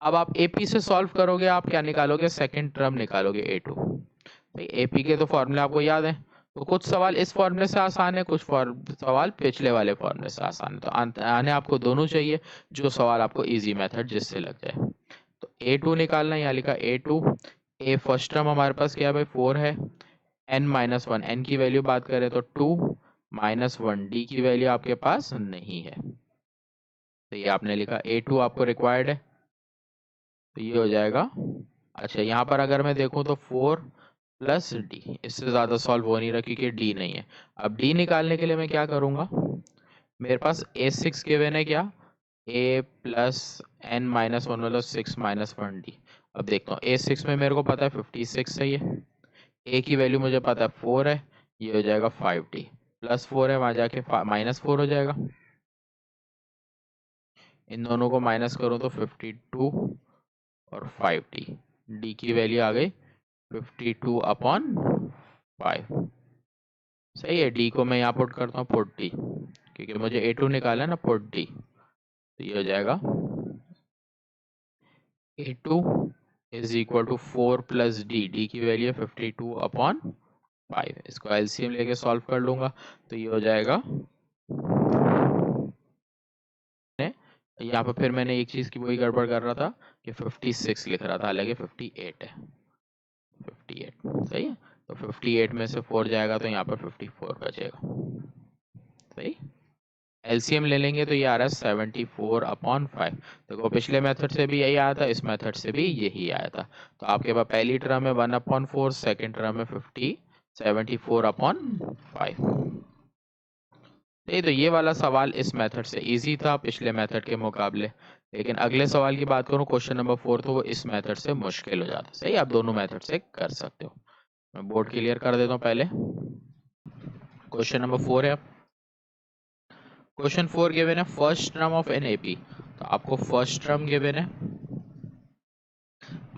A: अब आप AP से सॉल्व करोगे, आप क्या निकालोगे, सेकंड टर्म निकालोगे A2। भाई AP के तो फॉर्मूले आपको याद है, तो कुछ सवाल इस फॉर्मूले से आसान है, कुछ सवाल पिछले वाले फॉर्मूले से आसान है, तो आने आपको दोनों चाहिए, जो सवाल आपको इजी मेथड जिससे लग जाए। तो A2 निकालना, यहाँ लिखा A2, A फर्स्ट टर्म हमारे पास क्या है भाई 4 है, n-1, n की वैल्यू बात करें तो 2 -1, d की वैल्यू आपके पास नहीं है, तो ये आपने लिखा A2 आपको रिक्वायर्ड है, तो ये हो जाएगा। अच्छा, यहाँ पर अगर मैं देखूँ तो 4 प्लस डी, इससे ज़्यादा सॉल्व हो नहीं रहा क्योंकि डी नहीं है। अब डी निकालने के लिए मैं क्या करूँगा, मेरे पास A6 गिवन है क्या, A प्लस n-1 मतलब 6-1 डी। अब देखता हूँ A6 में मेरे को पता है 56 सही है, A की वैल्यू मुझे पता है 4 है, ये हो जाएगा 5D, प्लस 4 है वहाँ जाके -4 हो जाएगा। इन दोनों को माइनस करूँ तो 52 और 5D, डी की वैल्यू आ गई 52/5। सही है, डी को मैं यहाँ पुट करता हूँ 40, क्योंकि मुझे A2 निकाला है ना 40, तो ये हो जाएगा A2 is equal to 4 plus d, d की वैल्यू है 52/5। इसको एलसीएम लेके सॉल्व कर लूंगा तो ये हो जाएगा। यहाँ पर फिर मैंने एक चीज की वही गड़बड़ कर रहा था कि 56 लिख रहा था, हालांकि 58 है, 58 सही है। तो 58 में से 4 जाएगा तो यहाँ पर 54 बचेगा। सही, एलसीएम ले लेंगे तो ये आ रहा है 74/5। देखो पिछले मेथड से भी यही आया था, इस मेथड से भी यही आया था। तो आपके पास पहली टर्म है 1/4, सेकेंड टर्म है 74/5। तो ये वाला सवाल इस मेथड से इजी था पिछले मेथड के मुकाबले। लेकिन अगले सवाल की बात करूं, क्वेश्चन नंबर 4, तो वो इस मेथड से मुश्किल हो जाता है। सही, आप दोनों मेथड से कर सकते हो। मैं बोर्ड क्लियर कर देता हूं पहले। क्वेश्चन नंबर 4 है। क्वेश्चन 4 गिवन है first term of an AP. तो आपको फर्स्ट टर्म गिवन है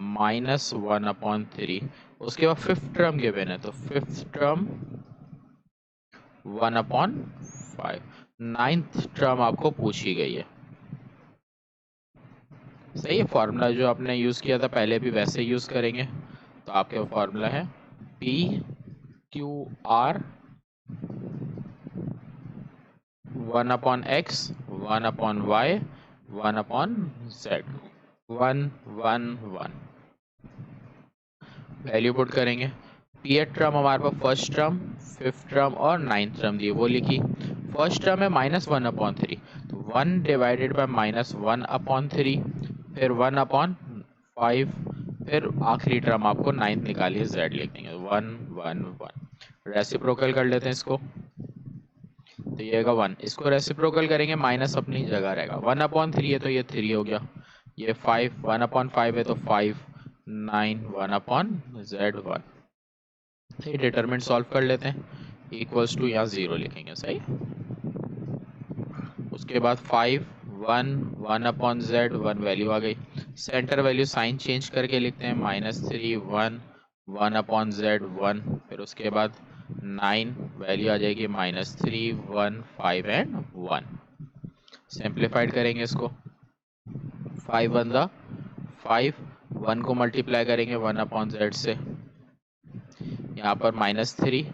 A: -1/3। उसके बाद फिफ्थ टर्म गिवन है, तो फिफ्थ टर्म 1/5। नाइन्थ टर्म आपको पूछी गई है। सही है, फॉर्मूला जो आपने यूज किया था पहले भी वैसे यूज करेंगे। तो आपके फॉर्मूला है P Q R 1/x 1/y 1/z 1 1 1। Value put करेंगे। पीएट टर्म हमारे पास फर्स्ट टर्म, फिफ्थ टर्म और नाइन्थ टर्म दी, वो लिखी। फर्स्ट टर्म है -1/3, तो 1 डिवाइडेड बाय -1/3, फिर 1/5, फिर आखिरी टर्म आपको नाइन्थ निकालिए, z लिख देंगे 1 1 1। रेसिप्रोकल कर लेते हैं इसको, तो ये आएगा 1। इसको रेसिप्रोकल करेंगे, माइनस अपनी जगह रहेगा। 1/3 है तो ये 3 हो गया। ये 5 1/5 है तो 5 9 1/z1। सही, डिटरमिनेंट सॉल्व कर लेते हैं। इक्वल्स टू यहाँ 0 लिखेंगे। सही, उसके बाद 5 1 1/z 1 वैल्यू आ गई। सेंटर वैल्यू साइन चेंज करके लिखते हैं -3 1 1/z 1। फिर उसके बाद 9 वैल्यू आ जाएगी -3 1 5 एंड 1। सिंप्लीफाइड करेंगे इसको, 5 1 दा 5, 1 को मल्टीप्लाई करेंगे 1/z से, यहाँ पर -3,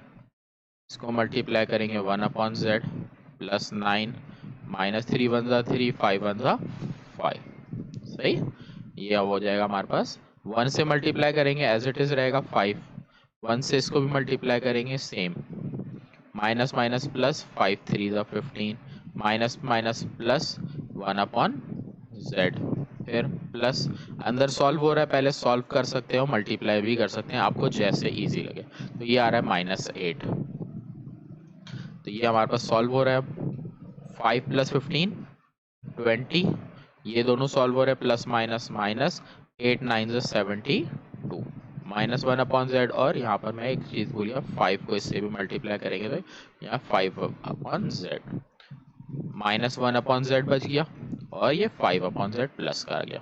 A: इसको मल्टीप्लाई करेंगे 1/z प्लस 9, -3 1 दा 3 5 1 दा 5। सही, ये अब हो जाएगा हमारे पास। 1 से मल्टीप्लाई करेंगे एज इट इज रहेगा 5, 1 से इसको भी मल्टीप्लाई करेंगे सेम, माइनस माइनस प्लस 5 3 दा 15, माइनस माइनस प्लस 1/z, फिर प्लस, अंदर सॉल्व हो रहा है, पहले सॉल्व कर सकते हो, मल्टीप्लाई भी कर सकते हैं, आपको जैसे इजी लगे। तो ये आ रहा है -8। तो ये हमारे पास सॉल्व हो रहा है। 5 + 15 20, ये दोनों सॉल्व हो रहे हैं, प्लस माइनस माइनस, 8 9 72, -1/z। और यहाँ पर मैं एक चीज भूल गया, 5 को इससे भी मल्टीप्लाई करेंगे तो यहाँ 5/z, -1/z बच गया, और ये 5/z प्लस का आ गया,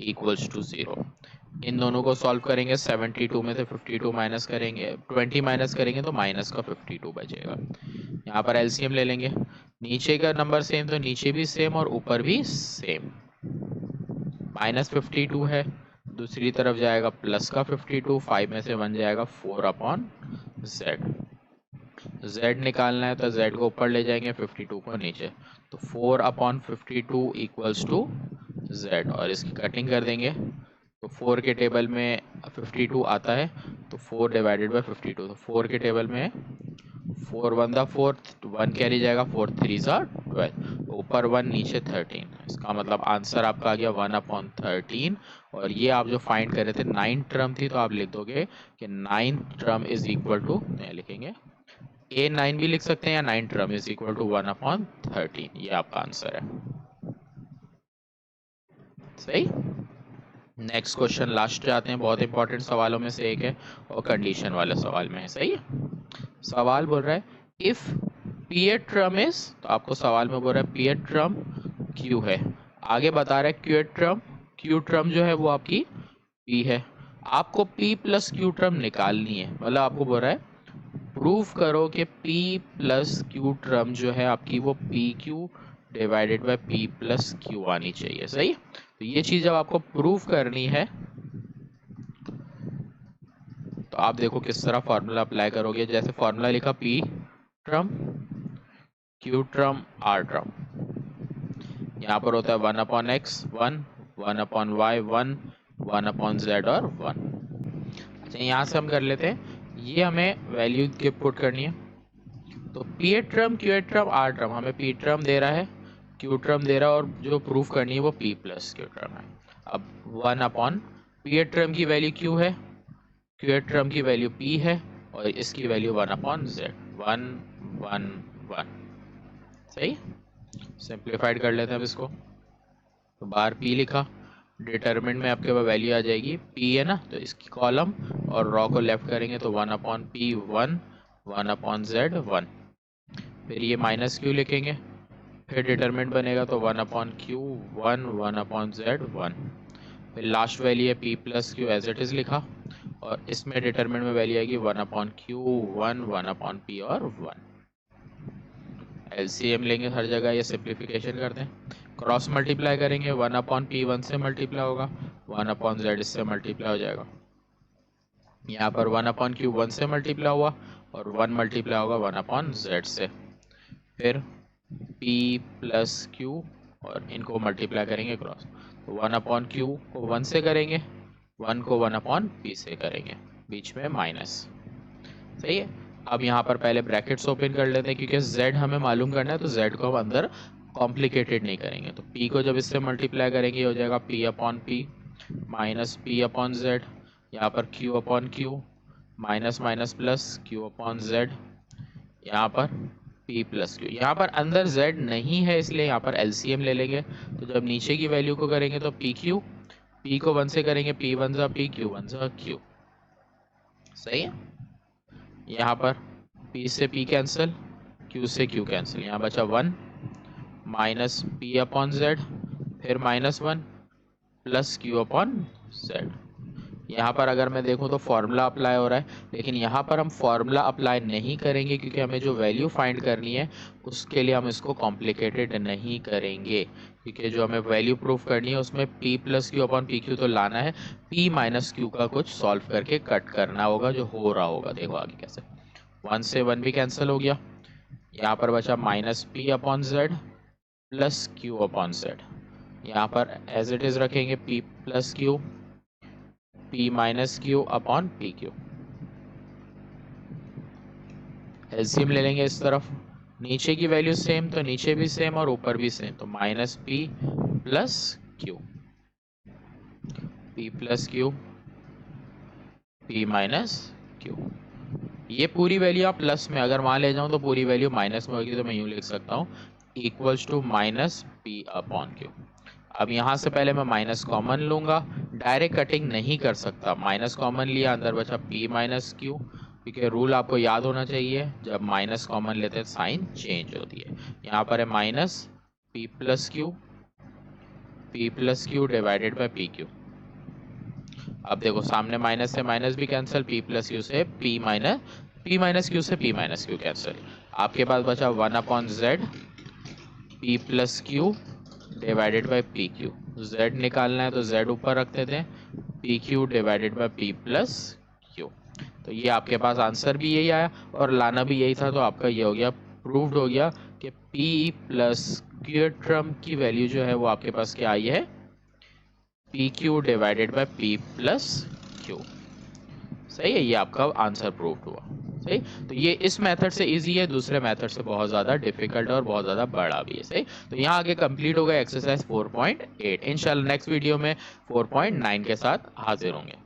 A: इक्वल्स टू 0। इन दोनों को सॉल्व करेंगे, 72 में से 52 माइनस करेंगे, 20 माइनस करेंगे तो माइनस का 52 बचेगा। यहाँ पर एलसीएम ले लेंगे, नीचे का नंबर सेम तो नीचे भी सेम और ऊपर भी सेम। -52 है, दूसरी तरफ जाएगा प्लस का 52, 5 में से 1 जाएगा 4/z। z निकालना है तो z को ऊपर ले जाएंगे, 52 को नीचे, तो 4/52 इक्वल्स टू z। और इसकी कटिंग कर देंगे, तो 4 के टेबल में 52 आता है, तो 4 डिवाइडेड बाय 52, तो 4 के टेबल में 4 1 दा 4, 1 कैरी जाएगा, 4 3 सा 12, ऊपर 1 नीचे 13। इसका मतलब आंसर आपका आ गया 1/13। और ये आप जो फाइंड कर रहे थे 9 टर्म थी, तो आप लिख दोगे कि 9 टर्म इज इक्वल टू, लिखेंगे A9 भी लिख सकते हैं, या 9 टर्म इज इक्वल टू 1/13। ये आपका आंसर है। सही, नेक्स्ट क्वेश्चन लास्ट जाते हैं, बहुत इंपॉर्टेंट सवालों में से एक है, और कंडीशन वाले सवाल में है। सही है, सवाल बोल रहा है इफ पीएट टर्म इज, तो आपको सवाल में बोल रहा है पीएट टर्म क्यू है, आगे बता रहा है क्यू टर्म जो है वो आपकी पी है, आपको पी प्लस क्यू टर्म निकालनी है। मतलब आपको बोल रहा है प्रूफ करो कि P प्लस क्यू टर्म जो है आपकी वो PQ divided by P plus Q आनी चाहिए। सही, तो ये चीज जब आपको प्रूफ करनी है तो आप देखो किस तरह फॉर्मूला अप्लाई करोगे। जैसे फॉर्मूला लिखा P term Q term R term, यहाँ पर होता है 1/x 1, 1/y 1, 1/z और 1। अच्छा, यहाँ से हम कर लेते हैं, ये हमें वैल्यू पुट करनी है, तो p a term, q a term, r term, हमें पी ट्रम दे रहा है, क्यू ट्रम दे रहा है, और जो प्रूफ करनी है वो पी प्लस क्यू ट्रम है। अब 1 अपॉन पी ए ट्रम की वैल्यू क्यू है, क्यू ए ट्रम की वैल्यू पी है, और इसकी वैल्यू 1 अपॉन जेड, 1 1 1। सही, सिंप्लीफाइड कर लेते हैं अब इसको। तो बार पी लिखा, डिटरमिनेंट में आपके पास वैल्यू आ जाएगी पी है ना, तो इसकी कॉलम और रॉ को लेफ्ट करेंगे तो 1 अपॉन पी 1, 1 अपॉन जेड 1। फिर ये माइनस क्यू लिखेंगे, फिर डिटरमिनेंट बनेगा तो 1 अपॉन क्यू 1, 1 अपॉन जेड 1। फिर लास्ट वैल्यू है p plus q as it is लिखा, और इसमें डिटरमिनेंट में वैल्यू आएगी 1 अपॉन क्यू 1, 1 अपॉन पी और 1। एलसीएम लेंगे हर जगह, ये सिंप्लीफिकेशन करते हैं, क्रॉस मल्टीप्लाई करेंगे, 1 अपॉन पी 1 से मल्टीप्लाई होगा, 1 अपॉन जेड इससे मल्टीप्लाई हो जाएगा। यहाँ पर 1 अपॉन क्यू 1 से मल्टीप्लाई हुआ, और 1 मल्टीप्लाई होगा 1 अपॉन जेड से। फिर p प्लस क्यू, और इनको मल्टीप्लाई करेंगे क्रॉस, तो 1 अपॉन क्यू को 1 से करेंगे, 1 को 1 अपॉन p से करेंगे, बीच में माइनस। सही है। अब यहाँ पर पहले ब्रैकेट्स ओपन कर लेते हैं, क्योंकि z हमें मालूम करना है, तो z को हम अंदर कॉम्प्लिकेटेड नहीं करेंगे। तो p को जब इससे मल्टीप्लाई करेंगे हो जाएगा p upon P minus p upon Z, यहाँ पर q upon Q minus minus plus q upon Z, यहाँ पर p प्लस क्यू। यहाँ पर अंदर z नहीं है, इसलिए यहाँ पर एलसीएम ले लेंगे। तो जब नीचे की वैल्यू को करेंगे तो पी क्यू, p को 1 से करेंगे, p 1 जा p, q 1 जा q। सही है। यहाँ पर p से p कैंसिल, q से q कैंसिल, यहाँ बचा 1 माइनस p अपॉन जेड, फिर minus 1 plus q upon Z. यहाँ पर अगर मैं देखूँ तो फॉर्मूला अप्लाई हो रहा है, लेकिन यहाँ पर हम फॉर्मूला अप्लाई नहीं करेंगे, क्योंकि हमें जो वैल्यू फाइंड करनी है उसके लिए हम इसको कॉम्प्लिकेटेड नहीं करेंगे, क्योंकि जो हमें वैल्यू प्रूफ करनी है उसमें p plus Q upon P Q तो लाना है, p माइनस क्यू का कुछ सॉल्व करके कट करना होगा जो हो रहा होगा। देखो आगे कैसे, 1 से 1 भी कैंसिल हो गया, यहाँ पर बचा minus p upon Z plus Q upon Z. यहाँ पर एज इट इज़ रखेंगे p plus Q, p minus Q upon P Q. LCM ले लेंगे इस तरफ, नीचे की वैल्यू सेम तो नीचे भी सेम और ऊपर भी सेम, तो minus P plus Q, p plus Q, p minus Q. ये पूरी वैल्यू आप प्लस में अगर वहां ले जाऊं तो पूरी वैल्यू माइनस में होगी, तो मैं यूं लिख सकता हूं equals to minus p upon q. अब यहाँ से पहले मैं माइनस कॉमन लूंगा, डायरेक्ट कटिंग नहीं कर सकता, माइनस कॉमन लिया, अंदर बचा p माइनस क्यू, क्योंकि रूल आपको याद होना चाहिए, जब माइनस कॉमन लेते हैं साइन चेंज होती है। यहाँ पर है minus p plus Q divided by P Q. अब देखो सामने माइनस से माइनस भी कैंसिल, p प्लस क्यू से p माइनस क्यू से p माइनस क्यू कैंसिल, आपके पास बचा 1 upon Z p plus Q divided by P Q. z निकालना है तो z ऊपर रखते थे, P Q divided by P plus Q. तो ये आपके पास आंसर भी यही आया और लाना भी यही था, तो आपका ये हो गया, प्रूव्ड हो गया कि p प्लस क्यू टर्म की वैल्यू जो है वो आपके पास क्या आई है, P Q divided by P plus Q. सही है, ये आपका आंसर प्रूव्ड हुआ। सही, तो ये इस मेथड से इजी है, दूसरे मेथड से बहुत ज़्यादा डिफिकल्ट और बहुत ज़्यादा बड़ा भी है। सही, तो यहाँ आगे कंप्लीट हो गया एक्सरसाइज 4.8। इंशाल्लाह नेक्स्ट वीडियो में 4.9 के साथ हाजिर होंगे।